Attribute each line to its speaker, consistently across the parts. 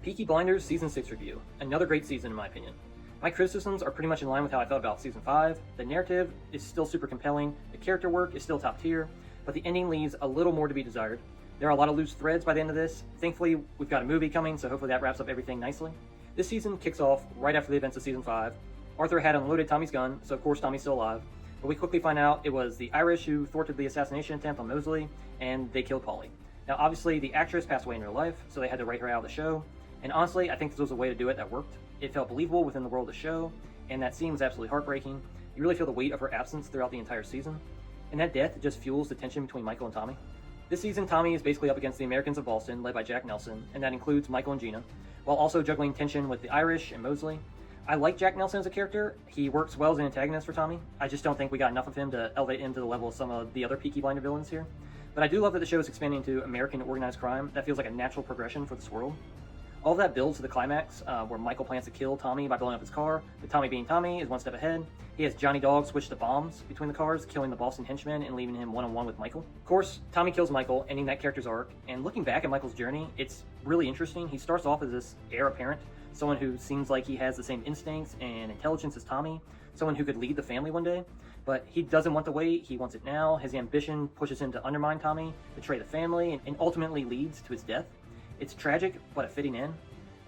Speaker 1: Peaky Blinders Season 6 review. Another great season in my opinion. My criticisms are pretty much in line with how I felt about Season 5. The narrative is still super compelling, the character work is still top tier, but the ending leaves a little more to be desired. There are a lot of loose threads by the end of this. Thankfully, we've got a movie coming, so hopefully that wraps up everything nicely. This season kicks off right after the events of Season 5. Arthur had unloaded Tommy's gun, so of course Tommy's still alive, but we quickly find out it was the Irish who thwarted the assassination attempt on Mosley, and they killed Polly. Now obviously the actress passed away in real life, so they had to write her out of the show, and honestly I think this was a way to do it that worked. It felt believable within the world of the show, and that scene was absolutely heartbreaking. You really feel the weight of her absence throughout the entire season, and that death just fuels the tension between Michael and Tommy. This season, Tommy is basically up against the Americans of Boston, led by Jack Nelson, and that includes Michael and Gina, while also juggling tension with the Irish and Mosley. I like Jack Nelson as a character. He works well as an antagonist for Tommy. I just don't think we got enough of him to elevate him to the level of some of the other Peaky Blinder villains here. But I do love that the show is expanding to American organized crime. That feels like a natural progression for this world. All of that builds to the climax, where Michael plans to kill Tommy by blowing up his car, but Tommy being Tommy is one step ahead. He has Johnny Dog switch the bombs between the cars, killing the Boston henchman and leaving him one-on-one with Michael. Of course, Tommy kills Michael, ending that character's arc, and looking back at Michael's journey, it's really interesting. He starts off as this heir apparent, someone who seems like he has the same instincts and intelligence as Tommy, someone who could lead the family one day, but he doesn't want to wait, he wants it now. His ambition pushes him to undermine Tommy, betray the family, and ultimately leads to his death. It's tragic, but a fitting end.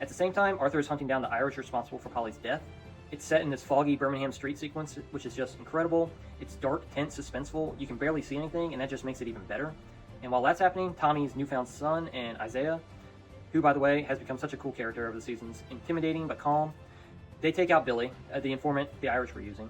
Speaker 1: At the same time, Arthur is hunting down the Irish responsible for Polly's death. It's set in this foggy Birmingham street sequence, which is just incredible. It's dark, tense, suspenseful. You can barely see anything, and that just makes it even better. And while that's happening, Tommy's newfound son and Isaiah, who, by the way, has become such a cool character over the seasons, intimidating but calm, they take out Billy, the informant the Irish were using.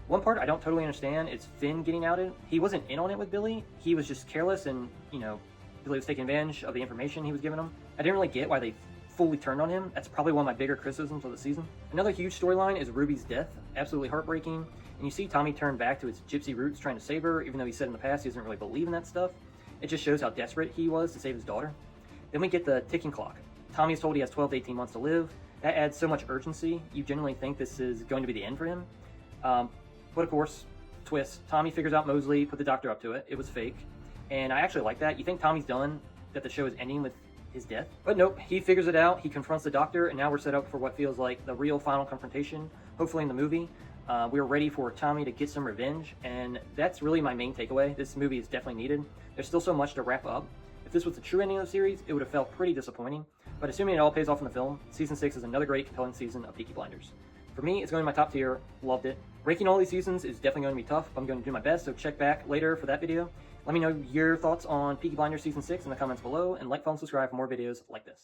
Speaker 1: One part I don't totally understand is Finn getting outed. He wasn't in on it with Billy. He was just careless and, Billy was taking advantage of the information he was giving him. I didn't really get why they fully turned on him. That's probably one of my bigger criticisms of the season. Another huge storyline is Ruby's death, absolutely heartbreaking, and you see Tommy turn back to his gypsy roots trying to save her, even though he said in the past he doesn't really believe in that stuff. It just shows how desperate he was to save his daughter. Then we get the ticking clock. Tommy is told he has 12 to 18 months to live. That adds so much urgency. You genuinely think this is going to be the end for him. But of course, twist, Tommy figures out Mosley put the doctor up to it. It was fake. And I actually like that. You think Tommy's done, that the show is ending with his death? But nope, he figures it out, he confronts the doctor, and now we're set up for what feels like the real final confrontation, hopefully in the movie. We're ready for Tommy to get some revenge, and that's really my main takeaway. This movie is definitely needed. There's still so much to wrap up. If this was the true ending of the series, it would have felt pretty disappointing, but assuming it all pays off in the film, Season 6 is another great, compelling season of Peaky Blinders. For me, it's going to my top tier, loved it. Ranking all these seasons is definitely going to be tough, but I'm going to do my best, so check back later for that video. Let me know your thoughts on Peaky Blinders Season 6 in the comments below, and like, follow, and subscribe for more videos like this.